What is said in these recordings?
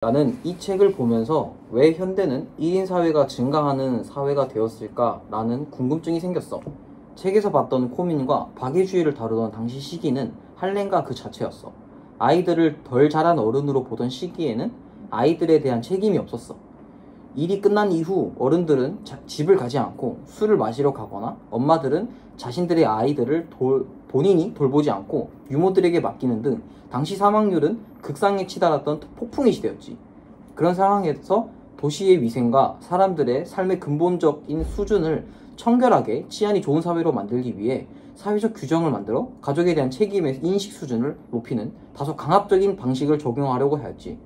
나는 이 책을 보면서 왜 현대는 1인 사회가 증가하는 사회가 되었을까라는 궁금증이 생겼어. 책에서 봤던 코민과 박애주의를 다루던 당시 시기는 할렘과 그 자체였어. 아이들을 덜 자란 어른으로 보던 시기에는 아이들에 대한 책임이 없었어. 일이 끝난 이후 어른들은 집을 가지 않고 술을 마시러 가거나 엄마들은 자신들의 아이들을 본인이 돌보지 않고 유모들에게 맡기는 등 당시 사망률은 극상에 치달았던 폭풍의 시대였지. 그런 상황에서 도시의 위생과 사람들의 삶의 근본적인 수준을 청결하게 치안이 좋은 사회로 만들기 위해 사회적 규정을 만들어 가족에 대한 책임의 인식 수준을 높이는 다소 강압적인 방식을 적용하려고 하였지.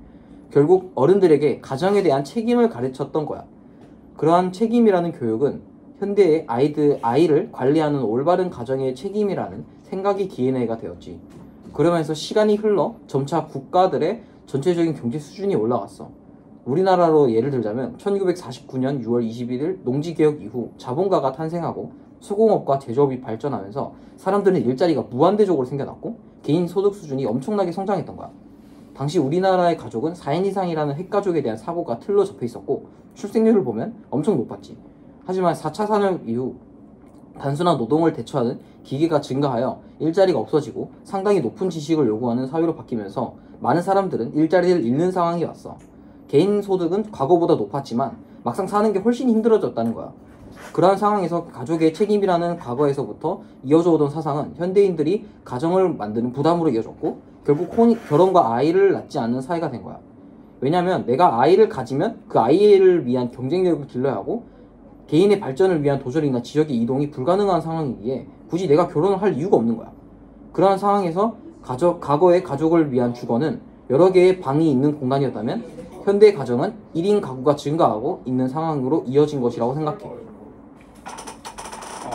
결국 어른들에게 가정에 대한 책임을 가르쳤던 거야. 그러한 책임이라는 교육은 현대의 아이를 관리하는 올바른 가정의 책임이라는 생각이 DNA가 되었지. 그러면서 시간이 흘러 점차 국가들의 전체적인 경제 수준이 올라갔어. 우리나라로 예를 들자면 1949년 6월 21일 농지개혁 이후 자본가가 탄생하고 수공업과 제조업이 발전하면서 사람들은 일자리가 무한대적으로 생겨났고 개인 소득 수준이 엄청나게 성장했던 거야. 당시 우리나라의 가족은 4인 이상이라는 핵가족에 대한 사고가 틀로 잡혀 있었고 출생률을 보면 엄청 높았지. 하지만 4차 산업 이후 단순한 노동을 대처하는 기계가 증가하여 일자리가 없어지고 상당히 높은 지식을 요구하는 사회로 바뀌면서 많은 사람들은 일자리를 잃는 상황이 왔어. 개인 소득은 과거보다 높았지만 막상 사는 게 훨씬 힘들어졌다는 거야. 그러한 상황에서 가족의 책임이라는 과거에서부터 이어져 오던 사상은 현대인들이 가정을 만드는 부담으로 이어졌고 결국 결혼과 아이를 낳지 않는 사회가 된 거야. 왜냐면 내가 아이를 가지면 그 아이를 위한 경쟁력을 길러야 하고 개인의 발전을 위한 도전이나 지역의 이동이 불가능한 상황이기에 굳이 내가 결혼을 할 이유가 없는 거야. 그러한 상황에서 과거의 가족을 위한 주거는 여러 개의 방이 있는 공간이었다면 현대의 가정은 1인 가구가 증가하고 있는 상황으로 이어진 것이라고 생각해.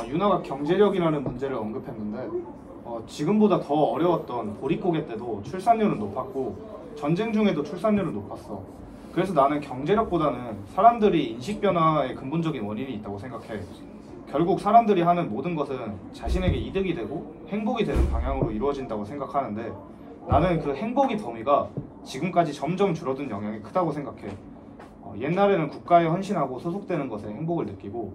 윤아가 경제력이라는 문제를 언급했는데 지금보다 더 어려웠던 보릿고개 때도 출산율은 높았고 전쟁 중에도 출산율은 높았어. 그래서 나는 경제력보다는 사람들이 인식 변화의 근본적인 원인이 있다고 생각해. 결국 사람들이 하는 모든 것은 자신에게 이득이 되고 행복이 되는 방향으로 이루어진다고 생각하는데 나는 그 행복의 범위가 지금까지 점점 줄어든 영향이 크다고 생각해. 옛날에는 국가에 헌신하고 소속되는 것에 행복을 느끼고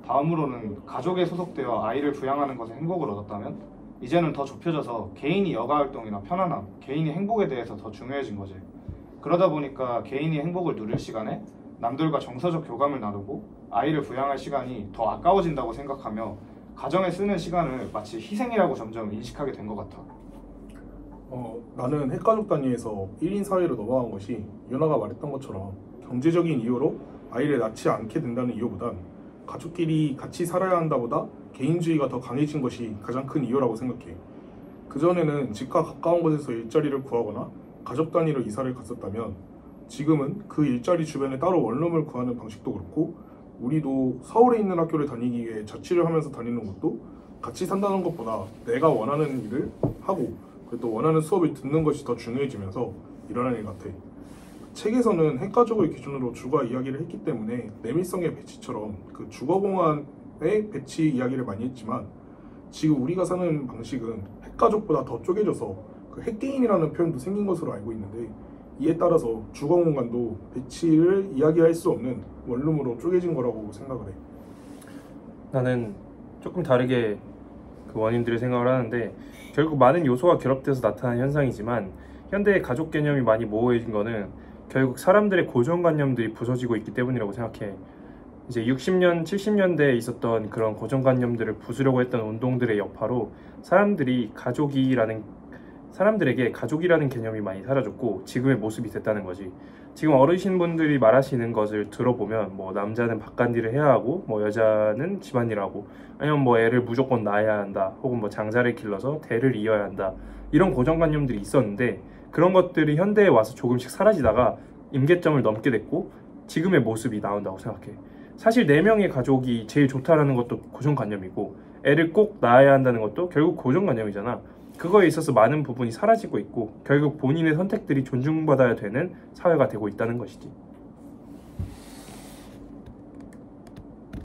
다음으로는 가족에 소속되어 아이를 부양하는 것에 행복을 얻었다면 이제는 더 좁혀져서 개인이 여가활동이나 편안함, 개인의 행복에 대해서 더 중요해진 거지. 그러다 보니까 개인이 행복을 누릴 시간에 남들과 정서적 교감을 나누고 아이를 부양할 시간이 더 아까워진다고 생각하며 가정에 쓰는 시간을 마치 희생이라고 점점 인식하게 된 것 같아. 나는 핵가족 단위에서 1인 사회로 넘어간 것이 윤아가 말했던 것처럼 경제적인 이유로 아이를 낳지 않게 된다는 이유보단 가족끼리 같이 살아야 한다보다 개인주의가 더 강해진 것이 가장 큰 이유라고 생각해. 그전에는 집과 가까운 곳에서 일자리를 구하거나 가족 단위로 이사를 갔었다면 지금은 그 일자리 주변에 따로 원룸을 구하는 방식도 그렇고 우리도 서울에 있는 학교를 다니기 위해 자취를 하면서 다니는 것도 같이 산다는 것보다 내가 원하는 일을 하고 또 원하는 수업을 듣는 것이 더 중요해지면서 일어나는 일 같아. 책에서는 핵가족을 기준으로 주거 이야기를 했기 때문에 내밀성의 배치처럼 그 주거공간의 배치 이야기를 많이 했지만 지금 우리가 사는 방식은 핵가족보다 더 쪼개져서 그 핵개인이라는 표현도 생긴 것으로 알고 있는데 이에 따라서 주거공간도 배치를 이야기할 수 없는 원룸으로 쪼개진 거라고 생각을 해. 나는 조금 다르게 그 원인들을 생각을 하는데 결국 많은 요소가 결합돼서 나타난 현상이지만 현대의 가족 개념이 많이 모호해진 거는 결국 사람들의 고정관념들이 부서지고 있기 때문이라고 생각해. 이제 60년, 70년대에 있었던 그런 고정관념들을 부수려고 했던 운동들의 여파로 사람들에게 가족이라는 개념이 많이 사라졌고 지금의 모습이 됐다는 거지. 지금 어르신분들이 말하시는 것을 들어보면 뭐 남자는 바깥일을 해야 하고 뭐 여자는 집안일을 하고 아니면 뭐 애를 무조건 낳아야 한다 혹은 뭐 장자를 길러서 대를 이어야 한다 이런 고정관념들이 있었는데 그런 것들이 현대에 와서 조금씩 사라지다가 임계점을 넘게 됐고 지금의 모습이 나온다고 생각해. 사실 4명의 가족이 제일 좋다라는 것도 고정관념이고 애를 꼭 낳아야 한다는 것도 결국 고정관념이잖아. 그거에 있어서 많은 부분이 사라지고 있고 결국 본인의 선택들이 존중받아야 되는 사회가 되고 있다는 것이지.